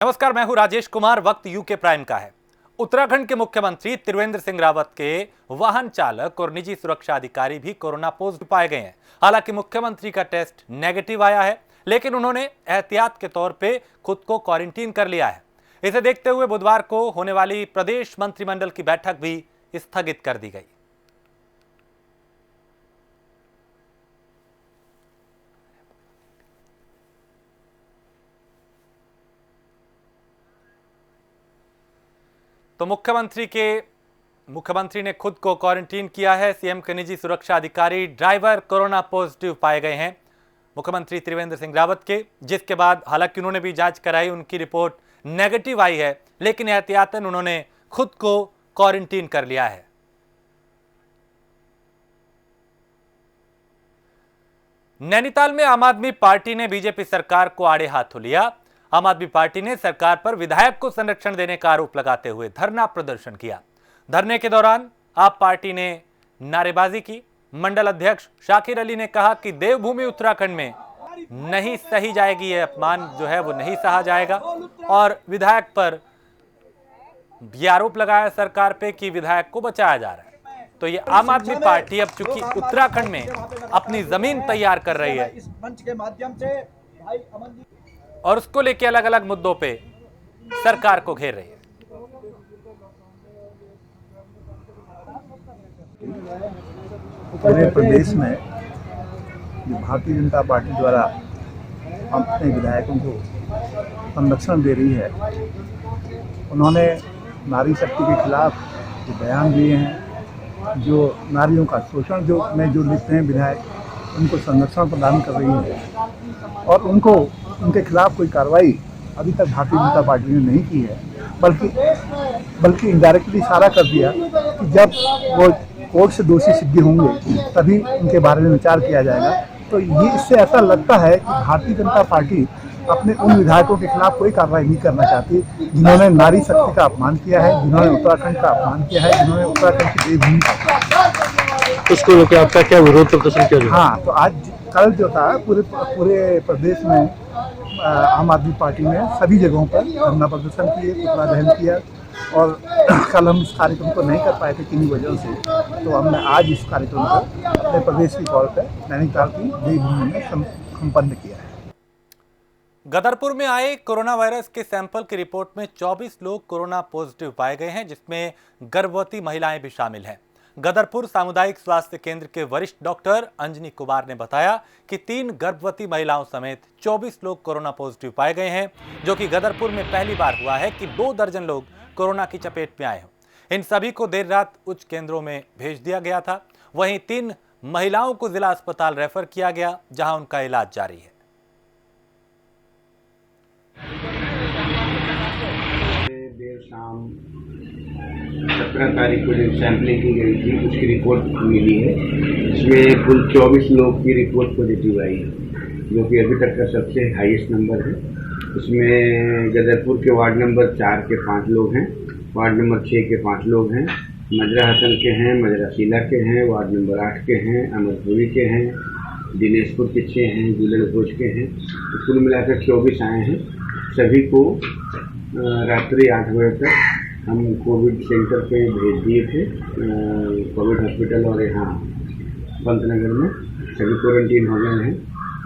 नमस्कार, मैं हूं राजेश कुमार। वक्त यूके प्राइम का है। उत्तराखंड के मुख्यमंत्री त्रिवेंद्र सिंह रावत के वाहन चालक और निजी सुरक्षा अधिकारी भी कोरोना पॉजिटिव पाए गए हैं। हालांकि मुख्यमंत्री का टेस्ट नेगेटिव आया है, लेकिन उन्होंने एहतियात के तौर पे खुद को क्वारंटीन कर लिया है। इसे देखते हुए बुधवार को होने वाली प्रदेश मंत्रिमंडल की बैठक भी स्थगित कर दी गई। तो मुख्यमंत्री ने खुद को क्वारंटीन किया है। सीएम के निजी सुरक्षा अधिकारी ड्राइवर कोरोना पॉजिटिव पाए गए हैं मुख्यमंत्री त्रिवेंद्र सिंह रावत के, जिसके बाद हालांकि उन्होंने भी जांच कराई, उनकी रिपोर्ट नेगेटिव आई है, लेकिन एहतियातन उन्होंने खुद को क्वारंटीन कर लिया है। नैनीताल में आम आदमी पार्टी ने बीजेपी सरकार को आड़े हाथों लिया। आम आदमी पार्टी ने सरकार पर विधायक को संरक्षण देने का आरोप लगाते हुए धरना प्रदर्शन किया। धरने के दौरान आप पार्टी ने नारेबाजी की। मंडल अध्यक्ष शाकिर अली ने कहा कि देवभूमि उत्तराखंड में नहीं सही जाएगी, यह अपमान जो है वो नहीं सहा जाएगा, और विधायक पर यह आरोप लगाया सरकार पे कि विधायक को बचाया जा रहा है। तो ये आम आदमी पार्टी अब चूंकि उत्तराखंड में अपनी जमीन तैयार कर रही है इस मंच के माध्यम से भाई अमन जी और उसको लेकर अलग अलग मुद्दों पे सरकार को घेर रही है। पूरे प्रदेश में भारतीय जनता पार्टी द्वारा अपने विधायकों को संरक्षण दे रही है। उन्होंने नारी शक्ति के खिलाफ जो बयान दिए हैं, जो नारियों का शोषण जो लिखते हैं विधायक, उनको संरक्षण प्रदान कर रही है और उनके खिलाफ कोई कार्रवाई अभी तक भारतीय जनता पार्टी ने नहीं की है, बल्कि इनडायरेक्टली इशारा कर दिया कि जब वो कोर्ट से दोषी सिद्ध होंगे तभी उनके बारे में विचार किया जाएगा। तो ये इससे ऐसा लगता है कि भारतीय जनता पार्टी अपने उन विधायकों के खिलाफ कोई कार्रवाई नहीं करना चाहती जिन्होंने नारी शक्ति का अपमान किया है, जिन्होंने उत्तराखंड का अपमान किया है, जिन्होंने उत्तराखंड की देवभूमि का। उसको लेकर आपका क्या विरोध प्रदर्शन किया? हाँ, तो कल जो था पूरे प्रदेश में आम आदमी पार्टी ने सभी जगहों पर धरना प्रदर्शन किए, पुतला दहन किया, और कल हम इस कार्यक्रम को नहीं कर पाए थे किन्हीं वजहों से, तो हमने आज इस कार्यक्रम को अपने प्रदेश की तौर पर नैनीताल की देवभूमि में संपन्न किया है। गदरपुर में आए कोरोना वायरस के सैंपल की रिपोर्ट में 24 लोग कोरोना पॉजिटिव पाए गए हैं, जिसमें गर्भवती महिलाएं भी शामिल हैं। गदरपुर सामुदायिक स्वास्थ्य केंद्र के वरिष्ठ डॉक्टर अंजनी कुमार ने बताया कि 3 गर्भवती महिलाओं समेत 24 लोग कोरोना पॉजिटिव पाए गए हैं, जो कि गदरपुर में पहली बार हुआ है कि 2 दर्जन लोग कोरोना की चपेट में आए हों। इन सभी को देर रात उच्च केंद्रों में भेज दिया गया था। वहीं 3 महिलाओं को जिला अस्पताल रेफर किया गया, जहां उनका इलाज जारी है। देर शाम 17 तारीख को जो सैंपलिंग की गई थी उसकी रिपोर्ट मिली है। इसमें कुल 24 लोग की रिपोर्ट पॉजिटिव आई है, जो कि अभी तक का सबसे हाईएस्ट नंबर है। इसमें गदरपुर के वार्ड नंबर 4 के 5 लोग हैं, वार्ड नंबर 6 के 5 लोग हैं, मजरा हसन के हैं, मजरा शीला के हैं, वार्ड नंबर 8 के हैं, अमरपुरी के हैं, दिनेशपुर के 6 हैं, जुलन घोष के हैं। तो कुल मिलाकर 24 आए हैं। सभी को रात्रि 8 बजे तक हम कोविड सेंटर पे भेज दिए थे। कोविड हॉस्पिटल और यहाँ पंतनगर में सभी क्वारंटीन हो गए हैं,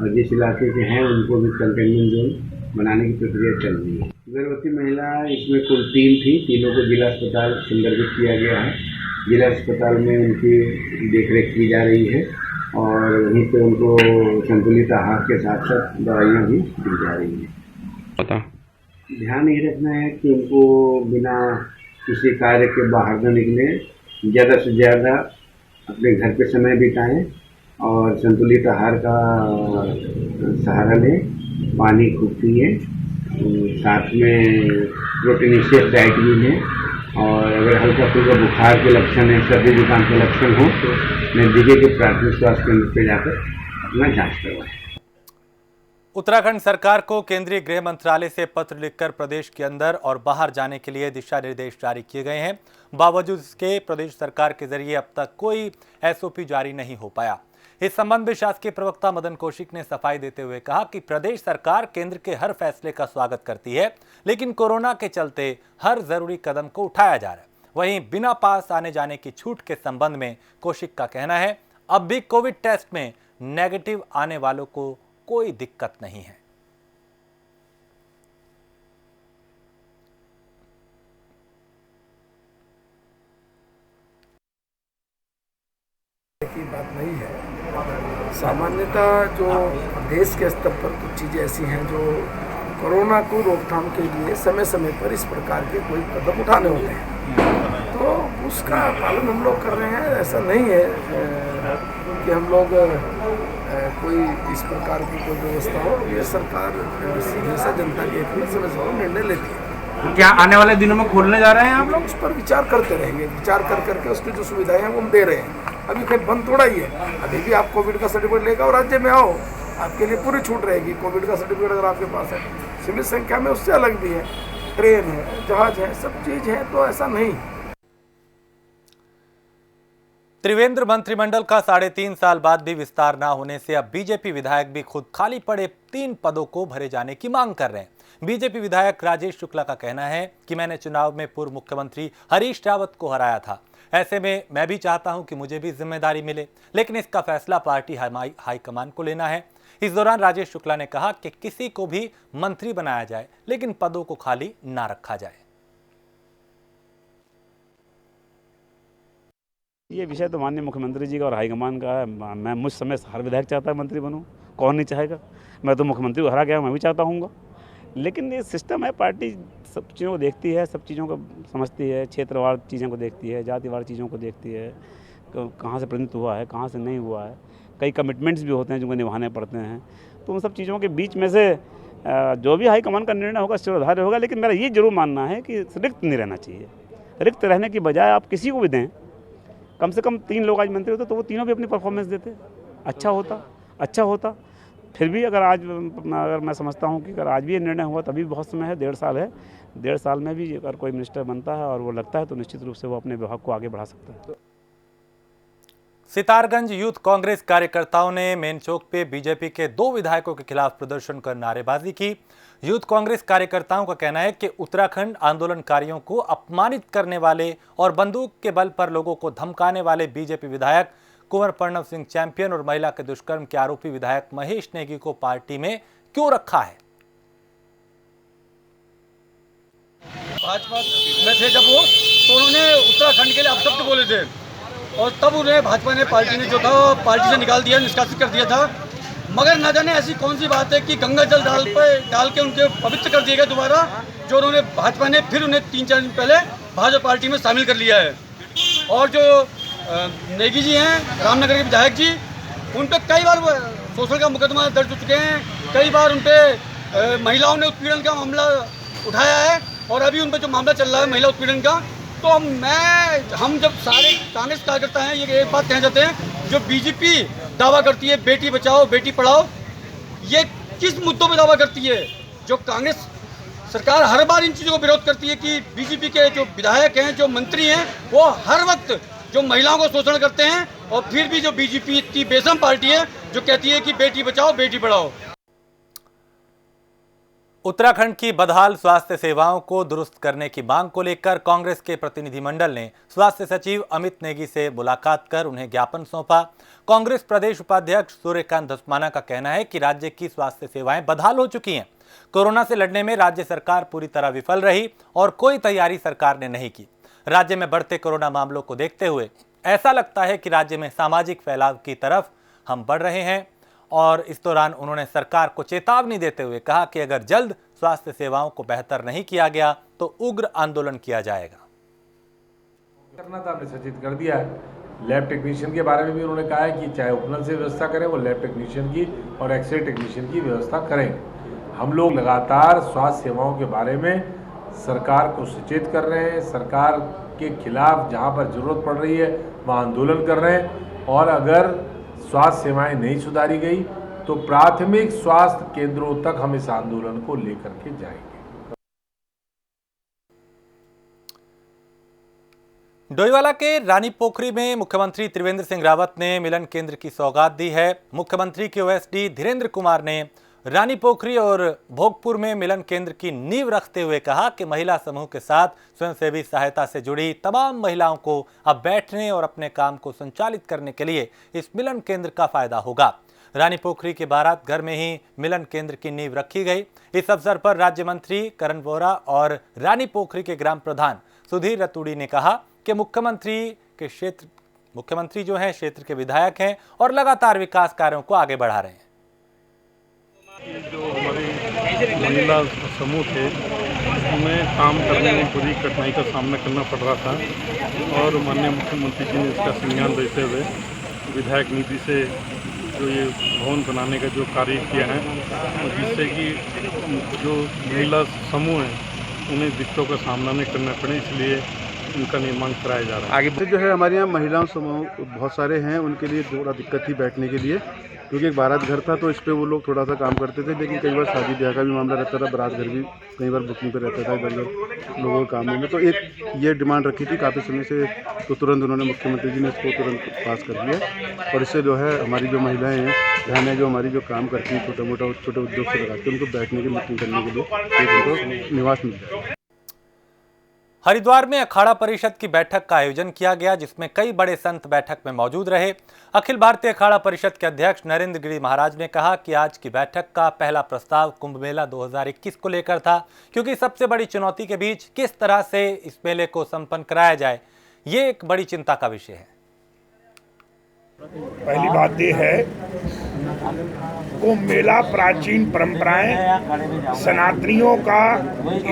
और जिस इलाके के हैं उनको भी कंटेनमेंट जोन बनाने की प्रक्रिया चल रही है। गर्भवती महिला इसमें कुल 3 थी, तीनों को जिला अस्पताल संदर्भित किया गया है। जिला अस्पताल में उनकी देखरेख की जा रही है और वहीं पे उनको संतुलित आहार के साथ साथ दवाइयाँ भी दी जा रही हैं। ध्यान ये रखना है कि उनको बिना किसी कार्य के बाहर न निकले, ज़्यादा से ज़्यादा अपने घर पे समय बिताएं और संतुलित आहार का सहारा लें, पानी खूब पिए, साथ में प्रोटीनिशियस डाइट भी लें, और अगर हल्का फुल्का बुखार के लक्षण है, सर्दी जुकाम के लक्षण हो तो नजदीकी के प्राथमिक स्वास्थ्य केंद्र पर जाकर अपना जाँच करवाएं। उत्तराखंड सरकार को केंद्रीय गृह मंत्रालय से पत्र लिखकर प्रदेश के अंदर और बाहर जाने के लिए दिशा निर्देश जारी किए गए हैं। बावजूद इसके प्रदेश सरकार के जरिए अब तक कोई एसओपी जारी नहीं हो पाया। इस संबंध में शासकीय प्रवक्ता मदन कौशिक ने सफाई देते हुए कहा कि प्रदेश सरकार केंद्र के हर फैसले का स्वागत करती है, लेकिन कोरोना के चलते हर जरूरी कदम को उठाया जा रहा है। वहीं बिना पास आने जाने की छूट के संबंध में कौशिक का कहना है, अब भी कोविड टेस्ट में नेगेटिव आने वालों को कोई दिक्कत नहीं है। की बात नहीं है। सामान्यतः जो देश के स्तर पर कुछ चीज़ें ऐसी हैं जो कोरोना को रोकथाम के लिए समय समय पर इस प्रकार के कोई कदम उठाने होते हैं, तो उसका पालन हम लोग कर रहे हैं। ऐसा नहीं है कि हम लोग कोई इस प्रकार की कोई व्यवस्था हो। ये सरकार हमेशा जनता के हित में समय समय निर्णय लेती है। क्या आने वाले दिनों में खोलने जा रहे हैं आप लोग? उस पर विचार करते रहेंगे, विचार कर करके उसकी जो सुविधाएं हैं वो हम दे रहे हैं। अभी कोई बंद थोड़ा ही है, अभी भी आप कोविड का सर्टिफिकेट लेकर और राज्य में आओ, आपके लिए पूरी छूट रहेगी। कोविड का सर्टिफिकेट अगर आपके पास है, सीमित संख्या में उससे अलग भी है, ट्रेन है, जहाज है, सब चीज़ है, तो ऐसा नहीं। त्रिवेंद्र मंत्रिमंडल का 3.5 साल बाद भी विस्तार न होने से अब बीजेपी विधायक भी खुद खाली पड़े 3 पदों को भरे जाने की मांग कर रहे हैं। बीजेपी विधायक राजेश शुक्ला का कहना है कि मैंने चुनाव में पूर्व मुख्यमंत्री हरीश रावत को हराया था, ऐसे में मैं भी चाहता हूं कि मुझे भी जिम्मेदारी मिले, लेकिन इसका फैसला पार्टी हाईकमान को लेना है। इस दौरान राजेश शुक्ला ने कहा कि किसी को भी मंत्री बनाया जाए, लेकिन पदों को खाली ना रखा जाए। ये विषय तो माननीय मुख्यमंत्री जी का और हाईकमान का है। मैं मुझ समय हर विधायक चाहता है मंत्री बनूं, कौन नहीं चाहेगा। मैं तो मुख्यमंत्री को हरा गया, मैं भी चाहता हूँगा, लेकिन ये सिस्टम है, पार्टी सब चीज़ों को देखती है, सब चीज़ों को समझती है, क्षेत्रवार चीज़ों को देखती है, जातिवार चीज़ों को देखती है, कहाँ से प्रतिनिधित्व हुआ है, कहाँ से नहीं हुआ है। कई कमिटमेंट्स भी होते हैं जिनको निभाने पड़ते हैं, तो उन सब चीज़ों के बीच में से जो भी हाईकमान का निर्णय होगा शिरोधार्य होगा। लेकिन मेरा ये जरूर मानना है कि रिक्त नहीं रहना चाहिए। रिक्त रहने की बजाय आप किसी को भी दें, कम से कम 3 लोग आज मंत्री होते तो वो तीनों भी अपनी परफॉर्मेंस देते, अच्छा होता। फिर भी अगर मैं समझता हूं कि अगर आज भी ये निर्णय हुआ तभी बहुत समय है, 1.5 साल है। 1.5 साल में भी अगर कोई मिनिस्टर बनता है और वो लगता है तो निश्चित रूप से वो अपने विभाग को आगे बढ़ा सकता है। सितारगंज यूथ कांग्रेस कार्यकर्ताओं ने मेन चौक पे बीजेपी के 2 विधायकों के खिलाफ प्रदर्शन कर नारेबाजी की। यूथ कांग्रेस कार्यकर्ताओं का कहना है कि उत्तराखंड आंदोलनकारियों को अपमानित करने वाले और बंदूक के बल पर लोगों को धमकाने वाले बीजेपी विधायक कुंवर प्रणव सिंह चैंपियन और महिला के दुष्कर्म के आरोपी विधायक महेश नेगी को पार्टी में क्यों रखा है। भाजपा में थे जब वो, तो उन्होंने उत्तराखंड के लिए अपशब्द बोले थे और तब उन्हें भाजपा ने पार्टी ने जो था पार्टी से निकाल दिया, निष्कासित कर दिया था। मगर न जाने ऐसी कौन सी बात है कि गंगा जल डाल के उनके पवित्र कर दिया गया दोबारा, जो उन्होंने भाजपा ने फिर उन्हें 3-4 दिन पहले भाजपा पार्टी में शामिल कर लिया है। और जो नेगी जी हैं, रामनगर के विधायक जी, उन पर कई बार शोषण का मुकदमा दर्ज हो चुके हैं, कई बार उन पर महिलाओं ने उत्पीड़न का मामला उठाया है और अभी उन पर जो मामला चल रहा है महिला उत्पीड़न का, तो हम जब सारे कांग्रेस कार्यकर्ता हैं ये एक बात कहना चाहते हैं, जो बीजेपी दावा करती है बेटी बचाओ बेटी पढ़ाओ, ये किस मुद्दों पे दावा करती है? जो कांग्रेस सरकार हर बार इन चीज़ों को विरोध करती है कि बीजेपी के जो विधायक हैं, जो मंत्री हैं, वो हर वक्त जो महिलाओं को शोषण करते हैं, और फिर भी जो बीजेपी इतनी बेशर्म पार्टी है जो कहती है कि बेटी बचाओ बेटी पढ़ाओ। उत्तराखंड की बदहाल स्वास्थ्य सेवाओं को दुरुस्त करने की मांग को लेकर कांग्रेस के प्रतिनिधिमंडल ने स्वास्थ्य सचिव अमित नेगी से मुलाकात कर उन्हें ज्ञापन सौंपा। कांग्रेस प्रदेश उपाध्यक्ष सूर्यकांत धस्माना का कहना है कि राज्य की स्वास्थ्य सेवाएं बदहाल हो चुकी हैं। कोरोना से लड़ने में राज्य सरकार पूरी तरह विफल रही और कोई तैयारी सरकार ने नहीं की। राज्य में बढ़ते कोरोना मामलों को देखते हुए ऐसा लगता है कि राज्य में सामाजिक फैलाव की तरफ हम बढ़ रहे हैं। और इस दौरान उन्होंने सरकार को चेतावनी देते हुए कहा कि अगर जल्द स्वास्थ्य सेवाओं को बेहतर नहीं किया गया तो उग्र आंदोलन किया जाएगा। करना था, हमने सूचित कर दिया है। लैब टेक्नीशियन के बारे में भी उन्होंने कहा है कि चाहे उपनल से व्यवस्था करें, वो लैब टेक्नीशियन की और एक्सरे टेक्नीशियन की व्यवस्था करें। हम लोग लगातार स्वास्थ्य सेवाओं के बारे में सरकार को सचेत कर रहे हैं, सरकार के खिलाफ जहाँ पर जरूरत पड़ रही है वहाँ आंदोलन कर रहे हैं। और अगर स्वास्थ्य सेवाएं नहीं सुधारी गई तो प्राथमिक स्वास्थ्य केंद्रों तक हम इस आंदोलन को लेकर के जाएंगे। डोईवाला के रानी पोखरी में मुख्यमंत्री त्रिवेंद्र सिंह रावत ने मिलन केंद्र की सौगात दी है। मुख्यमंत्री के ओएसडी धीरेन्द्र कुमार ने रानी पोखरी और भोगपुर में मिलन केंद्र की नींव रखते हुए कहा कि महिला समूह के साथ स्वयंसेवी सहायता से जुड़ी तमाम महिलाओं को अब बैठने और अपने काम को संचालित करने के लिए इस मिलन केंद्र का फायदा होगा। रानी पोखरी के बारात घर में ही मिलन केंद्र की नींव रखी गई। इस अवसर पर राज्य मंत्री करण वोरा और रानी पोखरी के ग्राम प्रधान सुधीर रतूड़ी ने कहा कि मुख्यमंत्री जो हैं क्षेत्र के विधायक हैं और लगातार विकास कार्यों को आगे बढ़ा रहे हैं। जो हमारे महिला समूह थे उनमें काम करने में बड़ी कठिनाई का सामना करना पड़ रहा था और माननीय मुख्यमंत्री जी ने इसका संज्ञान देते हुए विधायक निधि से जो ये भवन बनाने का जो कार्य किया है जिससे कि जो महिला समूह हैं उन्हें दिक्कतों का सामना नहीं करना पड़े, इसलिए उनका निर्माण कराया जा रहा है। आगे जो है हमारे यहाँ महिलाओं समूह बहुत सारे हैं, उनके लिए थोड़ा दिक्कत थी बैठने के लिए, क्योंकि एक बारात घर था तो इस पर वो लोग थोड़ा सा काम करते थे, लेकिन कई बार शादी ब्याह का भी मामला रहता था, बारात घर भी कई बार बुकिंग पे रहता था इधर उधर लोगों के कामों में। तो एक ये डिमांड रखी थी काफ़ी समय से, तो तुरंत उन्होंने मुख्यमंत्री जी ने इसको तुरंत पास कर दिया और इससे जो है हमारी जो महिलाएँ हैं बहनें जो हमारी जो काम करती हैं छोटे उद्योग से लगाते हैं उनको बैठने की मीटिंग करने के लिए एक उनको निवास मिल जाए। हरिद्वार में अखाड़ा परिषद की बैठक का आयोजन किया गया, जिसमें कई बड़े संत बैठक में मौजूद रहे। अखिल भारतीय अखाड़ा परिषद के अध्यक्ष नरेंद्र गिरी महाराज ने कहा कि आज की बैठक का पहला प्रस्ताव कुंभ मेला 2021 को लेकर था, क्योंकि सबसे बड़ी चुनौती के बीच किस तरह से इस मेले को संपन्न कराया जाए, ये एक बड़ी चिंता का विषय है। पहली बात यह है, कुंभ मेला प्राचीन परंपराएं सनातनियों का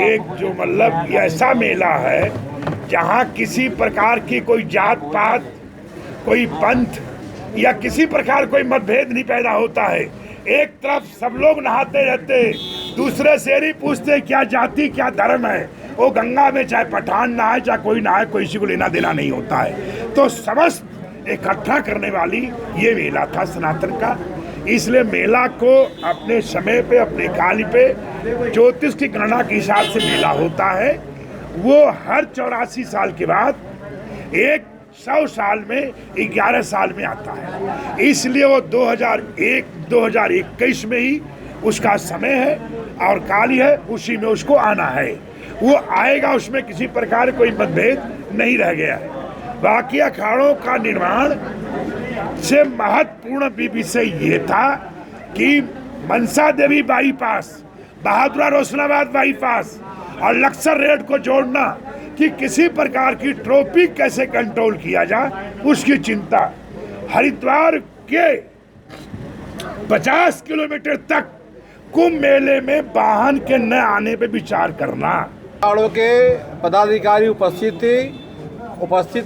एक जो मतलब ऐसा मेला है जहां किसी प्रकार की कोई जात पात, कोई पंथ या किसी प्रकार कोई मतभेद नहीं पैदा होता है। एक तरफ सब लोग नहाते रहते, दूसरे से ही पूछते क्या जाति क्या धर्म है। वो गंगा में चाहे पठान नहाए चाहे कोई नहाए, कोई किसी को लेना देना नहीं होता है। तो समस्त इकट्ठा करने वाली ये मेला था सनातन का। इसलिए मेला को अपने समय पे अपने काल पे ज्योतिष की गणना के हिसाब से मेला होता है। वो हर 84 साल के बाद 100 साल में 11 साल में आता है। इसलिए वो 2021 में ही उसका समय है और काल है, उसी में उसको आना है। वो आएगा, उसमें किसी प्रकार कोई मतभेद नहीं रह गया है। बाकी अखाड़ों का निर्माण से महत्वपूर्ण विषय ये था कि मनसा देवी बाईपास, बहादुरा रोशनाबाद बाईपास और लक्सर रेड को जोड़ना कि किसी प्रकार की ट्रैफिक कैसे कंट्रोल किया जाए, उसकी चिंता। हरिद्वार के 50 किलोमीटर तक कुंभ मेले में वाहन के न आने पे विचार करना। अखाड़ों के पदाधिकारी उपस्थित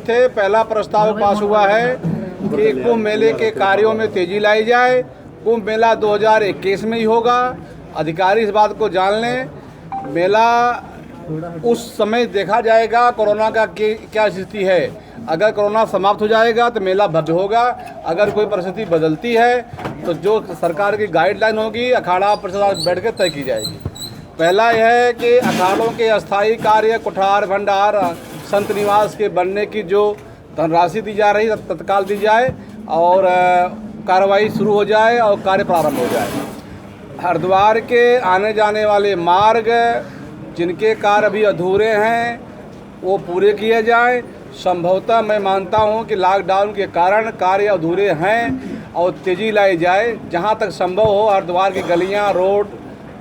थे। पहला प्रस्ताव पास हुआ है कि कुंभ मेले के कार्यों में तेजी लाई जाए। कुंभ मेला 2021 में ही होगा, अधिकारी इस बात को जान लें। मेला उस समय देखा जाएगा कोरोना का क्या स्थिति है। अगर कोरोना समाप्त हो जाएगा तो मेला भव्य होगा। अगर कोई परिस्थिति बदलती है तो जो सरकार की गाइडलाइन होगी अखाड़ा परिषद बैठ कर तय की जाएगी। पहला यह है कि अखाड़ों के अस्थायी कार्य, कुठार, भंडार, संत निवास के बनने की जो धनराशि दी जा रही है तत्काल दी जाए और कार्रवाई शुरू हो जाए और कार्य प्रारंभ हो जाए। हरिद्वार के आने जाने वाले मार्ग जिनके कार्य अभी अधूरे हैं वो पूरे किए जाएं। संभवतः मैं मानता हूं कि लॉकडाउन के कारण कार्य अधूरे हैं और तेजी लाई जाए। जहां तक संभव हो हरिद्वार की गलियां, रोड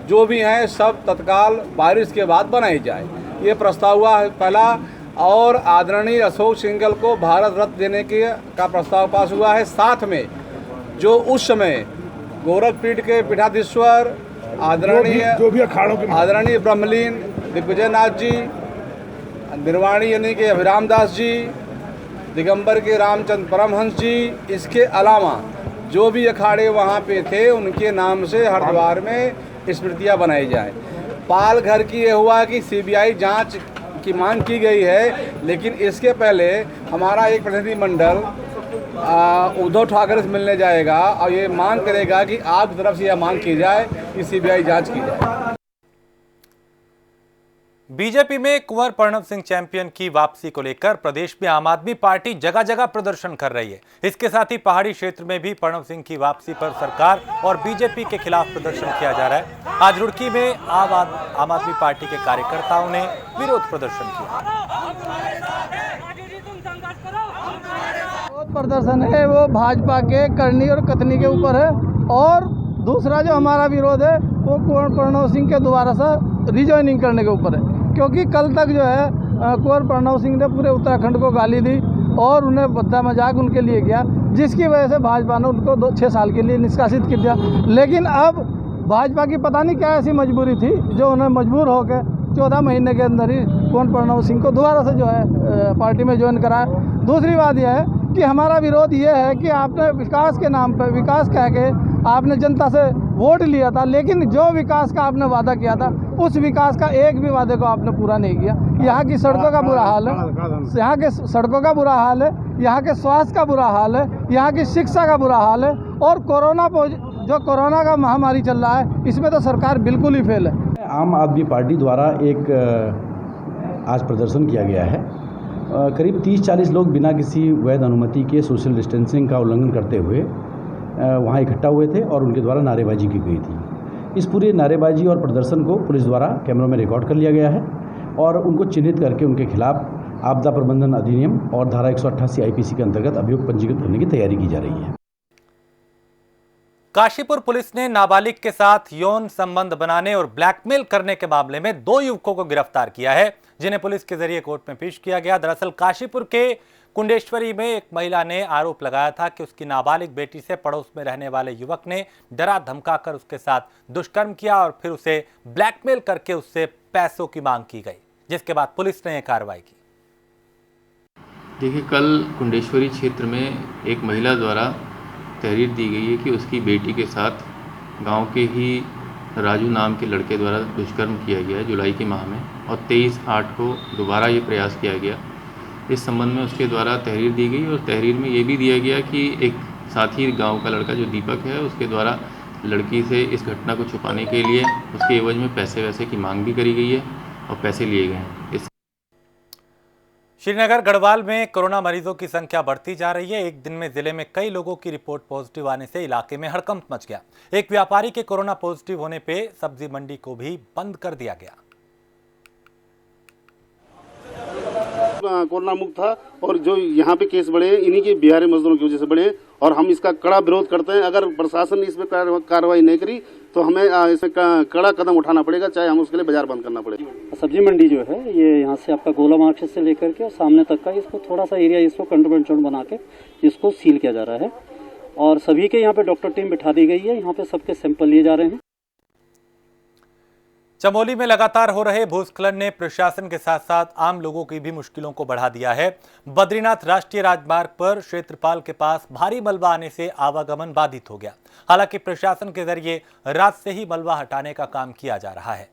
जो भी हैं सब तत्काल बारिश के बाद बनाई जाए। ये प्रस्ताव हुआ है पहला। और आदरणीय अशोक सिंघल को भारत रत्न देने का प्रस्ताव पास हुआ है। साथ में जो उस समय गोरखपीठ के पीठाधीश्वर आदरणीय ब्रह्मलीन दिग्विजय नाथ जी, निर्वाणी यानी कि अभिराम दास जी, दिगंबर के रामचंद्र परमहंस जी, इसके अलावा जो भी अखाड़े वहाँ पे थे उनके नाम से हरिद्वार में स्मृतियाँ बनाई जाए। पाल घर की ये हुआ कि सीबीआई जांच की मांग की गई है, लेकिन इसके पहले हमारा एक प्रतिनिधिमंडल उद्धव ठाकरे से मिलने जाएगा और ये मांग करेगा कि आपकी तरफ से यह मांग की जाए कि सीबीआई जांच की जाए। बीजेपी में कुंवर प्रणव सिंह चैंपियन की वापसी को लेकर प्रदेश में आम आदमी पार्टी जगह जगह प्रदर्शन कर रही है। इसके साथ ही पहाड़ी क्षेत्र में भी प्रणव सिंह की वापसी पर सरकार और बीजेपी के खिलाफ प्रदर्शन किया जा रहा है। आज रुड़की में आम आदमी पार्टी के कार्यकर्ताओं ने विरोध प्रदर्शन किया। प्रदर्शन है वो भाजपा के करनी और कथनी के ऊपर है, और दूसरा जो हमारा विरोध है वो कुंवर प्रणव सिंह के दोबारा से रिजॉइनिंग करने के ऊपर है, क्योंकि कल तक जो है कुंवर प्रणव सिंह ने पूरे उत्तराखंड को गाली दी और उन्हें बद्दा मजाक उनके लिए किया, जिसकी वजह से भाजपा ने उनको 6 साल के लिए निष्कासित कर दिया। लेकिन अब भाजपा की पता नहीं क्या ऐसी मजबूरी थी जो उन्हें मजबूर होकर 14 महीने के अंदर ही कुंवर प्रणव सिंह को दोबारा से जो है पार्टी में ज्वाइन कराया। दूसरी बात यह है कि हमारा विरोध ये है कि आपने विकास के नाम पर विकास कह के आपने जनता से वोट लिया था, लेकिन जो विकास का आपने वादा किया था उस विकास का एक भी वादे को आपने पूरा नहीं किया। यहाँ की सड़कों का बुरा हाल है, यहाँ के सड़कों का बुरा हाल है, यहाँ के स्वास्थ्य का बुरा हाल है, यहाँ की शिक्षा का बुरा हाल है, और कोरोना का महामारी चल रहा है, इसमें तो सरकार बिल्कुल ही फेल है। आम आदमी पार्टी द्वारा एक आज प्रदर्शन किया गया है। करीब 30-40 लोग बिना किसी वैध अनुमति के सोशल डिस्टेंसिंग का उल्लंघन करते हुए वहाँ इकट्ठा हुए थे और उनके द्वारा नारेबाजी की गई थी। इस पूरी नारेबाजी और प्रदर्शन को पुलिस द्वारा कैमरों में रिकॉर्ड कर लिया गया है और उनको चिन्हित करके उनके खिलाफ आपदा प्रबंधन अधिनियम और धारा 188 आईपीसी के अंतर्गत अभियोग पंजीकृत करने की तैयारी की जा रही है। काशीपुर पुलिस ने नाबालिग के साथ यौन संबंध बनाने और ब्लैकमेल करने के मामले में 2 युवकों को गिरफ्तार किया है, जिन्हें पुलिस के जरिए कोर्ट में पेश किया गया। दरअसल काशीपुर के कुंडेश्वरी में एक महिला ने आरोप लगाया था कि उसकी नाबालिग बेटी से पड़ोस में रहने वाले युवक ने डरा धमकाकर उसके साथ दुष्कर्म किया और फिर उसे ब्लैकमेल करके उससे पैसों की मांग की गई, जिसके बाद पुलिस ने यह कार्रवाई की। देखिए, कल कुंडेश्वरी क्षेत्र में एक महिला द्वारा तहरीर दी गई है कि उसकी बेटी के साथ गांव के ही राजू नाम के लड़के द्वारा दुष्कर्म किया गया है जुलाई के माह में, और 23/8 को दोबारा ये प्रयास किया गया। इस संबंध में उसके द्वारा तहरीर दी गई और तहरीर में ये भी दिया गया कि एक साथी गांव का लड़का जो दीपक है उसके द्वारा लड़की से इस घटना को छुपाने के लिए उसके एवज में पैसे वैसे की मांग भी करी गई है और पैसे लिए गए हैं। श्रीनगर गढ़वाल में कोरोना मरीजों की संख्या बढ़ती जा रही है। एक दिन में जिले में कई लोगों की रिपोर्ट पॉजिटिव आने से इलाके में हड़कंप मच गया। एक व्यापारी के कोरोना पॉजिटिव होने पे सब्जी मंडी को भी बंद कर दिया गया। कोरोना मुक्त था और जो यहाँ पे केस बढ़े इन्हीं के बिहारी मजदूरों की वजह से बढ़े और हम इसका कड़ा विरोध करते हैं। अगर प्रशासन ने इसमें कार्रवाई नहीं करी तो हमें इसमें कड़ा कदम उठाना पड़ेगा, चाहे हम उसके लिए बाजार बंद करना पड़ेगा। सब्जी मंडी जो है ये यहाँ से आपका गोला मार्केट से लेकर के और सामने तक का इसको थोड़ा सा एरिया इसको कंटेनमेंट जोन बना के इसको सील किया जा रहा है और सभी के यहाँ पे डॉक्टर टीम बिठा दी गई है। यहाँ पे सबके सैंपल लिए जा रहे हैं। चमोली में लगातार हो रहे भूस्खलन ने प्रशासन के साथ साथ आम लोगों की भी मुश्किलों को बढ़ा दिया है। बद्रीनाथ राष्ट्रीय राजमार्ग पर क्षेत्रपाल के पास भारी मलबा आने से आवागमन बाधित हो गया। हालांकि प्रशासन के जरिए रात से ही मलबा हटाने का काम किया जा रहा है।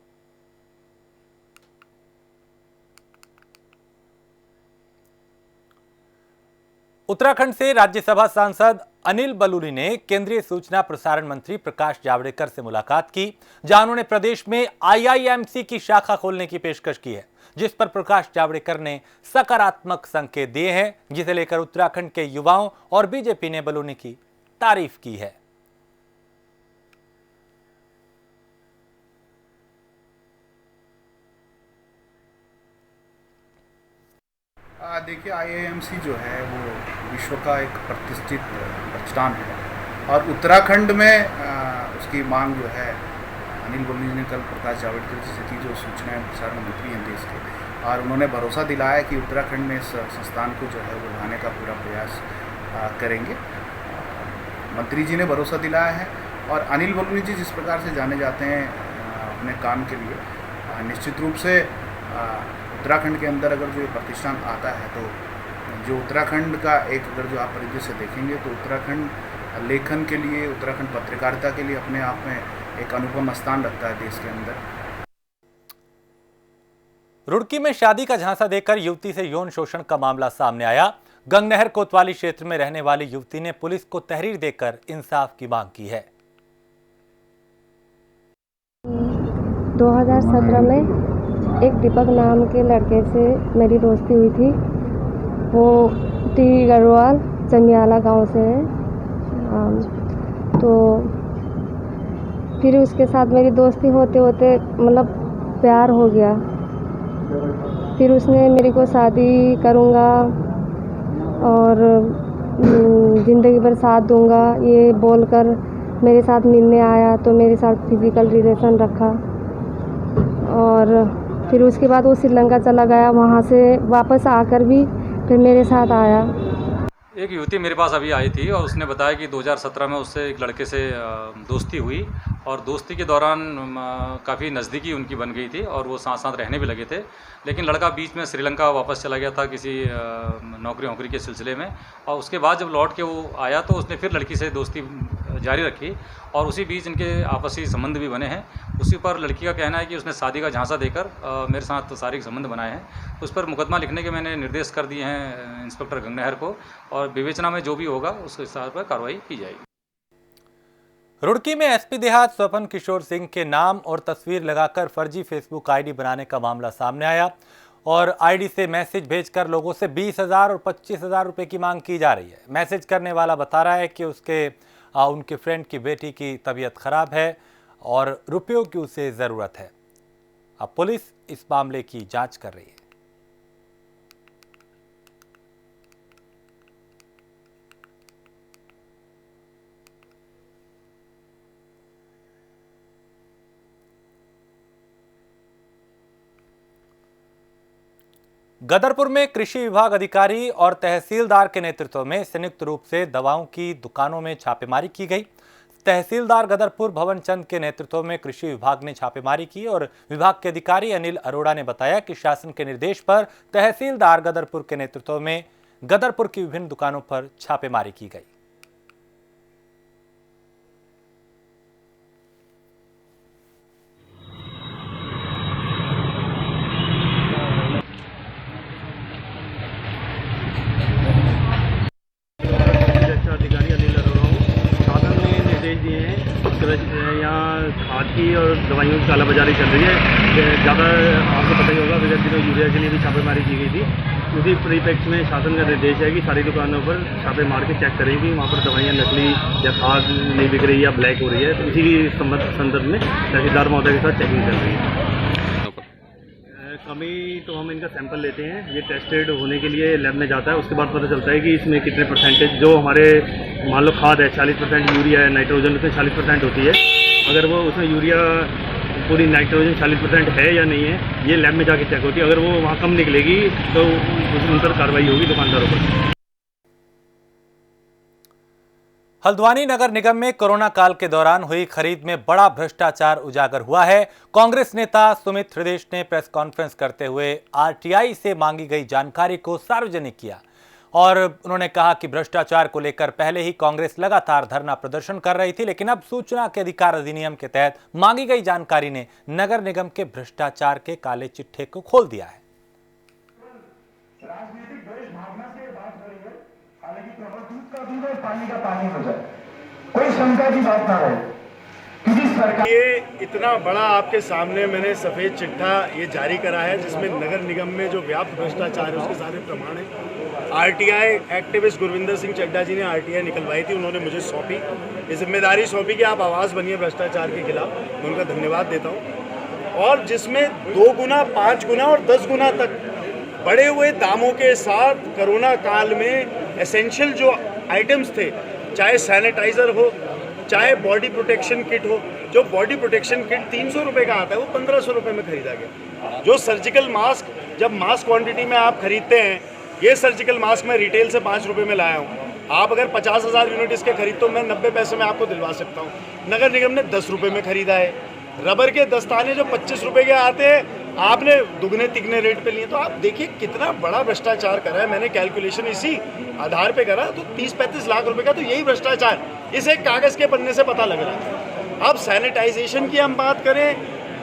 उत्तराखंड से राज्यसभा सांसद अनिल बलूनी ने केंद्रीय सूचना प्रसारण मंत्री प्रकाश जावड़ेकर से मुलाकात की, जहां उन्होंने प्रदेश में आईआईएमसी की शाखा खोलने की पेशकश की है, जिस पर प्रकाश जावड़ेकर ने सकारात्मक संकेत दिए हैं, जिसे लेकर उत्तराखंड के युवाओं और बीजेपी ने बलूनी की तारीफ की है। देखिए, आईआईएमसी जो है वो विश्व का एक प्रतिष्ठित प्रतिष्ठान है और उत्तराखंड में उसकी मांग जो है अनिल बलूनी ने कल प्रकाश जावड़ेकर जी से की, जो सूचना एवं प्रसारण मंत्री हैं देश के, और उन्होंने भरोसा दिलाया कि उत्तराखंड में इस संस्थान को जो है वो लाने का पूरा प्रयास करेंगे। मंत्री जी ने भरोसा दिलाया है और अनिल बलूनी जी जिस प्रकार से जाने जाते हैं अपने काम के लिए, निश्चित रूप से उत्तराखंड के अंदर अगर जो प्रतिष्ठान आता है तो जो उत्तराखंड का एक अगर जो आप परिदृश्य देखेंगे तो उत्तराखंड लेखन के लिए, उत्तराखंड पत्रकारिता के लिए अपने आप में एक अनुपम स्थान रखता है देश के अंदर। रुड़की में शादी का झांसा देकर युवती से यौन शोषण का मामला सामने आया। गंगनहर कोतवाली क्षेत्र में रहने वाली युवती ने पुलिस को तहरीर देकर इंसाफ की मांग की है। 2017 में एक दीपक नाम के लड़के से मेरी दोस्ती हुई थी। वो टी गढ़वाल चमियाला गांव से है। तो फिर उसके साथ मेरी दोस्ती होते होते मतलब प्यार हो गया। फिर उसने मेरे को शादी करूँगा और ज़िंदगी भर साथ दूँगा ये बोलकर मेरे साथ मिलने आया। तो मेरे साथ फिज़िकल रिलेशन रखा और फिर उसके बाद वो श्रीलंका चला गया। वहाँ से वापस आकर भी फिर मेरे साथ आया। एक युवती मेरे पास अभी आई थी और उसने बताया कि 2017 में उससे एक लड़के से दोस्ती हुई और दोस्ती के दौरान काफ़ी नज़दीकी उनकी बन गई थी और वो साथ साथ रहने भी लगे थे। लेकिन लड़का बीच में श्रीलंका वापस चला गया था किसी नौकरी के सिलसिले में, और उसके बाद जब लौट के वो आया तो उसने फिर लड़की से दोस्ती जारी रखी और उसी बीच इनके आपसी संबंध भी बने हैं। उसी पर लड़की का कहना है कि उसने शादी का झांसा देकर मेरे साथ शारीरिक संबंध बनाए हैं। उस पर मुकदमा लिखने के मैंने निर्देश कर दिए हैं इंस्पेक्टर गंगनहर को, और विवेचना में जो भी होगा उस हिसाब पर कार्रवाई की जाएगी। रुड़की में एसपी देहात स्वपन किशोर सिंह के नाम और तस्वीर लगाकर फर्जी फेसबुक आईडी बनाने का मामला सामने आया और आईडी से मैसेज भेजकर लोगों से 20,000 और 25,000 रुपए की मांग की जा रही है। मैसेज करने वाला बता रहा है कि उनके फ्रेंड की बेटी की तबीयत खराब है और रुपयों की उसे ज़रूरत है। अब पुलिस इस मामले की जांच कर रही है। गदरपुर में कृषि विभाग अधिकारी और तहसीलदार के नेतृत्व में संयुक्त रूप से दवाओं की दुकानों में छापेमारी की गई। तहसीलदार गदरपुर भवन चंद के नेतृत्व में कृषि विभाग ने छापेमारी की और विभाग के अधिकारी अनिल अरोड़ा ने बताया कि शासन के निर्देश पर तहसीलदार गदरपुर के नेतृत्व में गदरपुर की विभिन्न दुकानों पर छापेमारी की गई। अधिकारी अनिल अरोड़ा हूँ। शासन ने निर्देश दिए हैं यहाँ खाद की और दवाइयों की कालाबाजारी चल रही है। ज़्यादा आपको पता ही होगा, विगत दिनों यूरिया के लिए भी छापेमारी की गई थी। उसी परिप्रेक्ष्य में शासन का निर्देश है कि सारी दुकानों पर छापे मार के चेक करेंगी वहाँ पर दवाइयाँ नकली या खाद नहीं बिक रही या ब्लैक हो रही है। तो इसी संदर्भ में तहसीलदार महोदय के साथ चेकिंग चल रही है। कमी तो हम इनका सैंपल लेते हैं, ये टेस्टेड होने के लिए लैब में जाता है। उसके बाद पता चलता है कि इसमें कितने परसेंटेज, जो हमारे मान लो खाद है 40%, यूरिया है, नाइट्रोजन उसमें 40% होती है। अगर वो उसमें यूरिया पूरी नाइट्रोजन 40% है या नहीं है, ये लैब में जाके चेक होती है। अगर वो वहाँ कम निकलेगी तो उन पर कार्रवाई होगी दुकानदारों पर। हल्द्वानी नगर निगम में कोरोना काल के दौरान हुई खरीद में बड़ा भ्रष्टाचार उजागर हुआ है। कांग्रेस नेता सुमित हृदेश ने प्रेस कॉन्फ्रेंस करते हुए आरटीआई से मांगी गई जानकारी को सार्वजनिक किया और उन्होंने कहा कि भ्रष्टाचार को लेकर पहले ही कांग्रेस लगातार धरना प्रदर्शन कर रही थी, लेकिन अब सूचना के अधिकार अधिनियम के तहत मांगी गई जानकारी ने नगर निगम के भ्रष्टाचार के काले चिट्ठे को खोल दिया है। राजनीतिक द्वेष भावना से बात हो रही है, हालांकि दूध का दूध और पानी का पानी हो जाए, कोई शंका की बात ना रहे, क्योंकि सरकार ये इतना बड़ा आपके सामने मैंने सफेद चिट्ठा ये जारी करा है जिसमें नगर निगम में जो व्याप्त भ्रष्टाचार है उसके सारे प्रमाण हैं। आरटीआई एक्टिविस्ट गुरविंदर सिंह चड्डा जी ने आरटीआई निकलवाई थी, उन्होंने मुझे सौंपी, ये जिम्मेदारी सौंपी कि आप आवाज़ बनिए भ्रष्टाचार के खिलाफ। मैं उनका धन्यवाद देता हूँ। और जिसमें 2 गुना, 5 गुना और 10 गुना तक बढ़े हुए दामों के साथ कोरोना काल में एसेंशियल जो आइटम्स थे, चाहे सैनिटाइज़र हो, चाहे बॉडी प्रोटेक्शन किट हो। जो बॉडी प्रोटेक्शन किट 300 रुपये का आता है वो 1500 रुपये में खरीदा गया। जो सर्जिकल मास्क, जब मास्क क्वांटिटी में आप खरीदते हैं, ये सर्जिकल मास्क मैं रिटेल से 5 रुपये में लाया हूँ। आप अगर 50,000 यूनिट इसके खरीद तो मैं 90 पैसे में आपको दिलवा सकता हूँ। नगर निगम ने 10 रुपये में खरीदा है। रबर के दस्ताने जो 25 रुपये के आते हैं, आपने दुगने तिगने रेट पे लिए। तो आप देखिए कितना बड़ा भ्रष्टाचार करा है। मैंने कैलकुलेशन इसी आधार पे करा तो 30-35 लाख रुपए का तो यही भ्रष्टाचार इस एक कागज़ के पन्ने से पता लग रहा है। अब सैनिटाइजेशन की हम बात करें,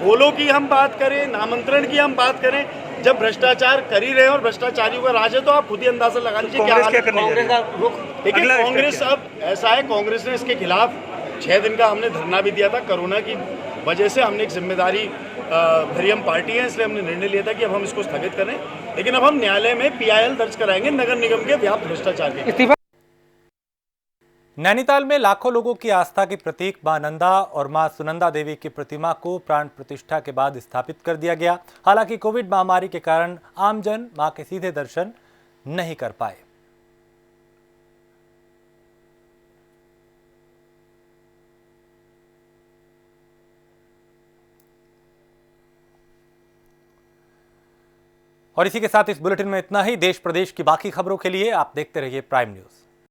बोलो की हम बात करें, नामांतरण की हम बात करें, जब भ्रष्टाचार कर ही रहे और भ्रष्टाचारियों का राज है तो आप खुद ही अंदाजा लगा लीजिए क्या रुख। देखिए कांग्रेस अब ऐसा है, कांग्रेस ने इसके खिलाफ 6 दिन का हमने धरना भी दिया था। कोरोना की वजह से हमने एक जिम्मेदारी भरी हम पार्टी है, इसलिए हमने निर्णय लिया था कि अब हम इसको स्थगित करें, लेकिन अब हम न्यायालय में PIL दर्ज कराएंगे नगर निगम के व्याप्त भ्रष्टाचार के। नैनीताल में लाखों लोगों की आस्था की प्रतीक मां नंदा और मां सुनंदा देवी की प्रतिमा को प्राण प्रतिष्ठा के बाद स्थापित कर दिया गया। हालांकि कोविड महामारी के कारण आमजन मां के सीधे दर्शन नहीं कर पाए। और इसी के साथ इस बुलेटिन में इतना ही। देश प्रदेश की बाकी खबरों के लिए आप देखते रहिए प्राइम न्यूज।